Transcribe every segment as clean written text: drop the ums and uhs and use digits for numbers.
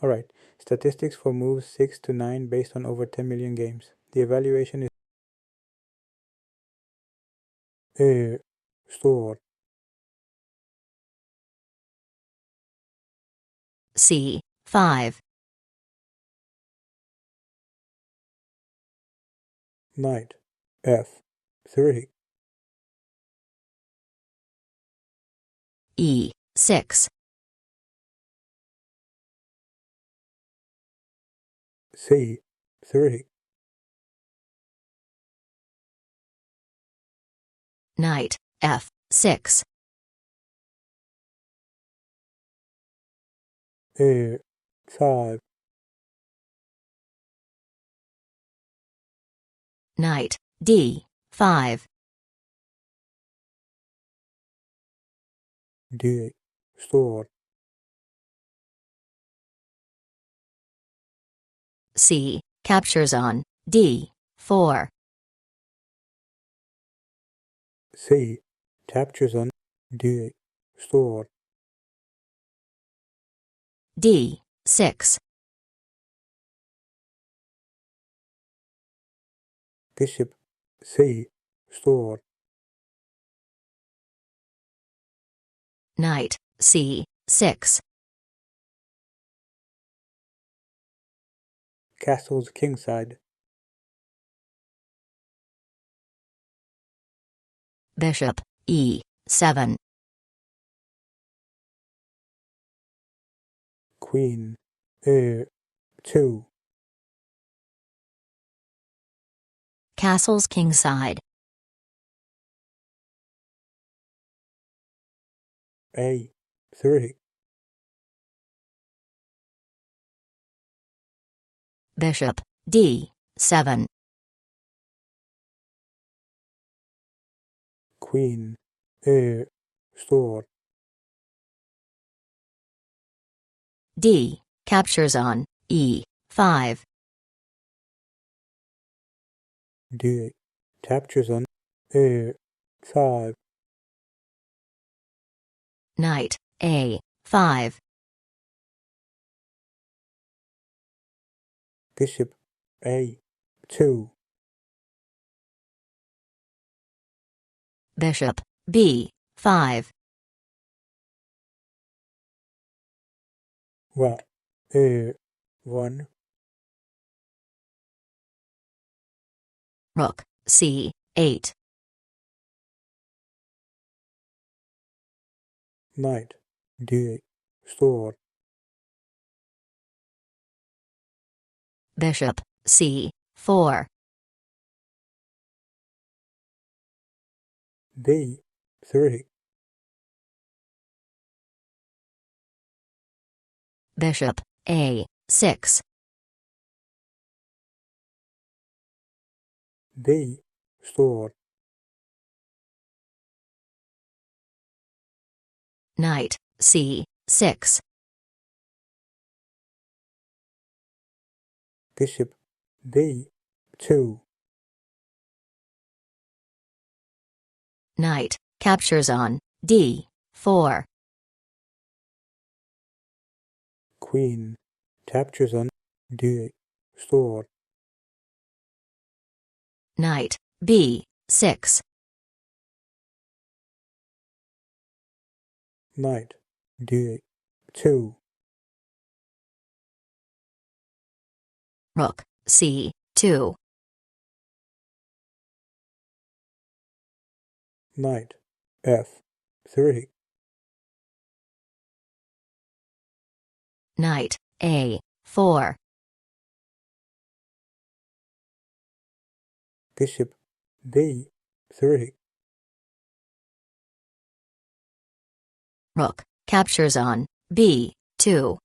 Alright, statistics for moves 6 to 9 based on over 10 million games. The evaluation is store. C5. Knight F3. E6. C3. Knight F6. A5. Knight D5. D8. Store. C captures on D4. C captures on D8. Store. D6. Bishop C. Store. Knight C6. Castle's kingside. Bishop E7. Queen A2. Castle's kingside. A3. Bishop D7. Queen A. Store. D captures on E5. D8. Captures on A5. Knight A5. Bishop A2. Bishop B5. Rook A1. Rook C8. Knight D8. Store. Bishop C4. B3. Bishop A6. B. Store. Knight C6. Bishop B2. Knight captures on D4. Queen captures on D8. Store. Knight B6. Knight D8. 2. Rook C2. Knight F3. Knight A4. Bishop B3. Rook captures on B2.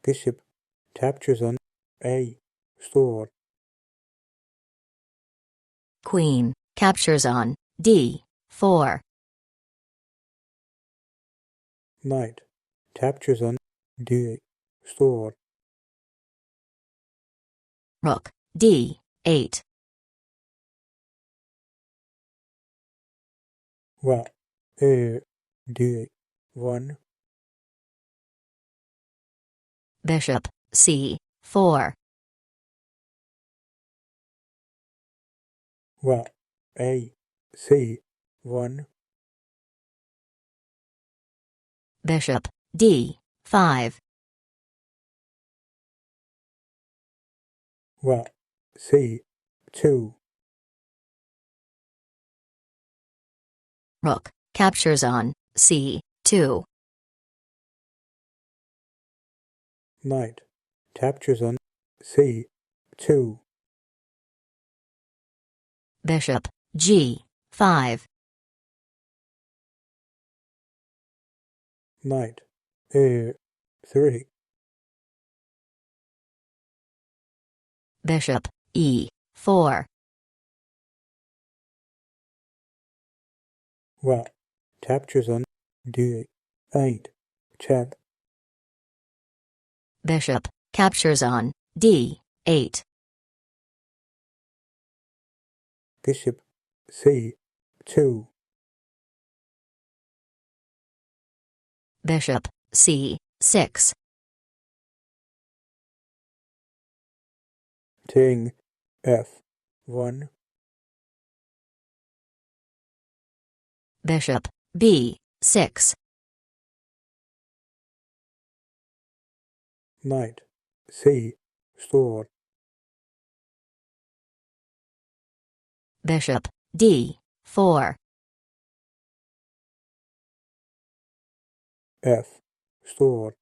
Bishop captures on A. Store. Queen captures on D4. Knight captures on D8. Store. Rook D8. Rook A D8. 1. Bishop c4. Rook A C1. Bishop d5. Rook C2. Rook captures on c2. Knight captures on C2. Bishop g5. Knight A3. Bishop e4. Rook captures on D8. Check. Bishop captures on d8. Bishop C2. Bishop c6. King F1. Bishop b6. Knight C store. Bishop d4. F store.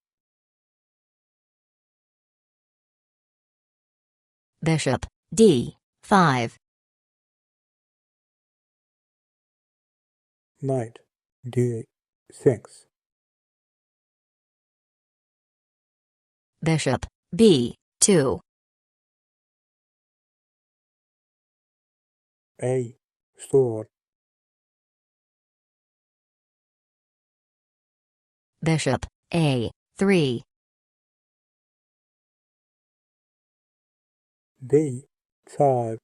Bishop d5. Knight D6. Bishop b2. A store. Bishop a3. B5.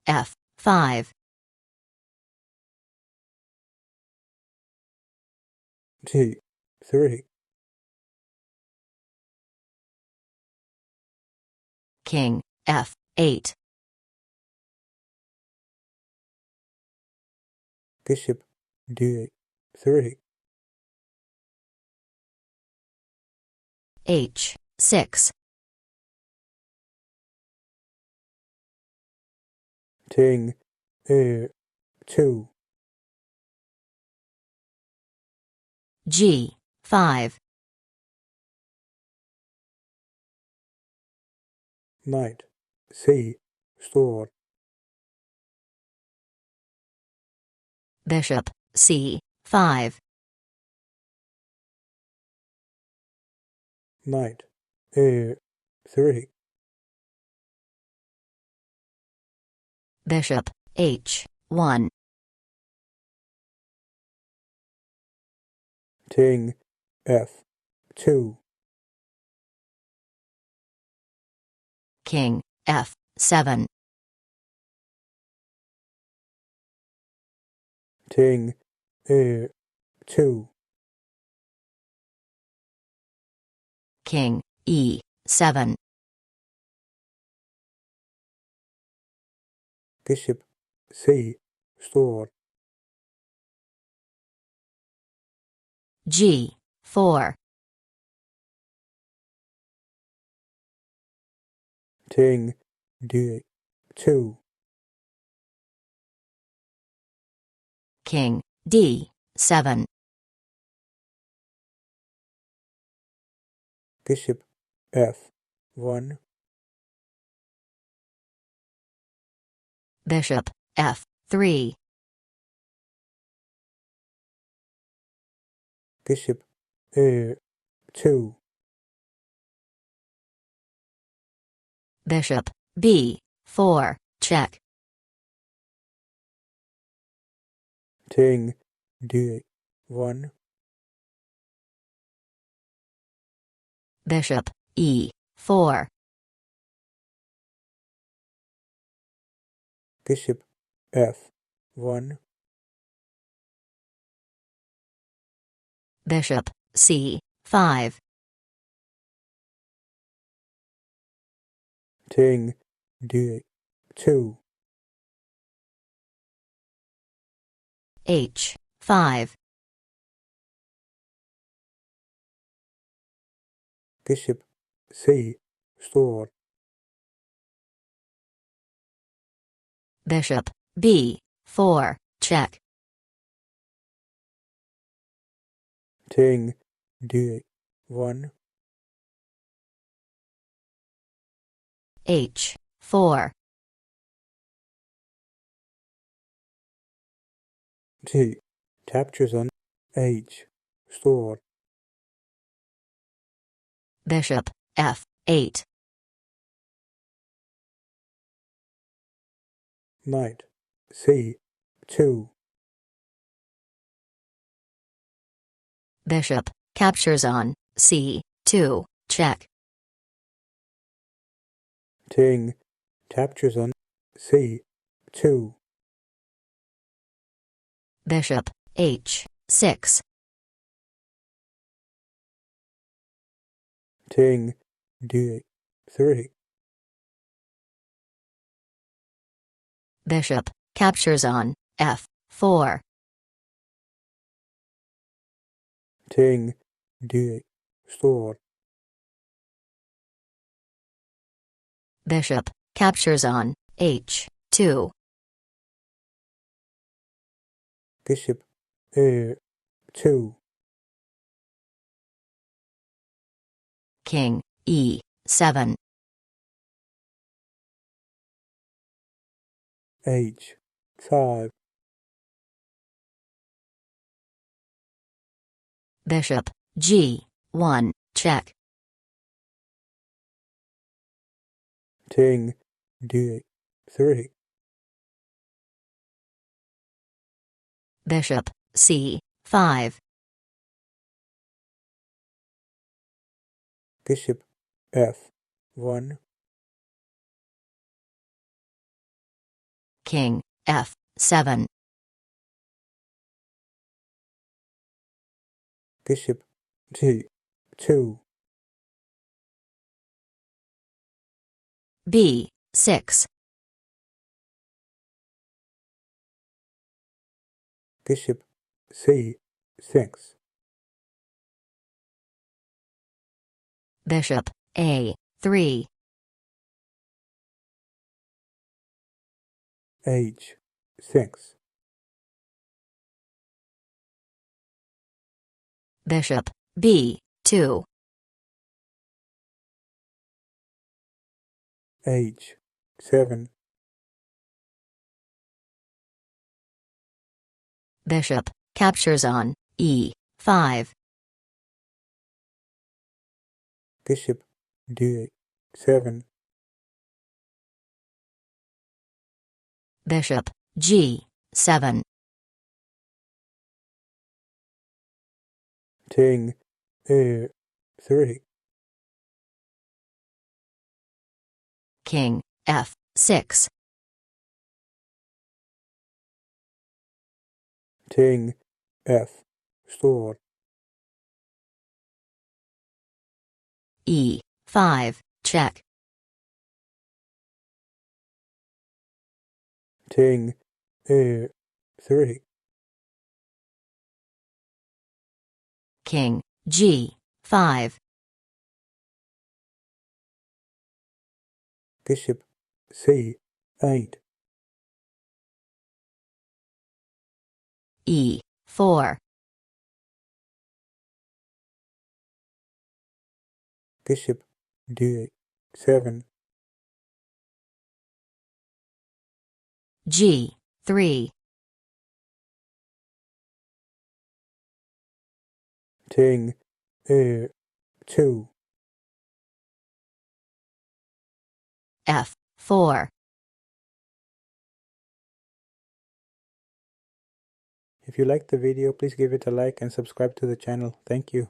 f5. G3. King f8. Bishop D3. h6. King A2. g5. Knight C store. Bishop c5. Knight A3. Bishop h1. King F2. King f7. King A2. King e7. Bishop C store. g4. King D2. King d7. Bishop F1. Bishop f3. Bishop A2. Bishop b4. Check. King D1. Bishop e4. Bishop F1. Bishop c5. King d2. h5. Bishop c store. Bishop b4 check. King d1. h4. G captures on h store. Bishop f8. Knight c2. Bishop captures on c2 check. King captures on c2. Bishop h6. King d3. Bishop captures on f4. King d store. Bishop captures on h2. Bishop a2. King e7. h5. Bishop g1 check. King d3. Bishop c5. Bishop f1. King f7. Bishop g2. b6. Bishop c6. Bishop a3. h6. Bishop b2. h7. Bishop captures on e5. Bishop d7. Bishop g7. King a3. King f6. King f store. e5 check. King a3. King g5. Bishop c8. e4. Bishop d7. g3. King a2. f4. If you liked the video, please give it a like and subscribe to the channel. Thank you.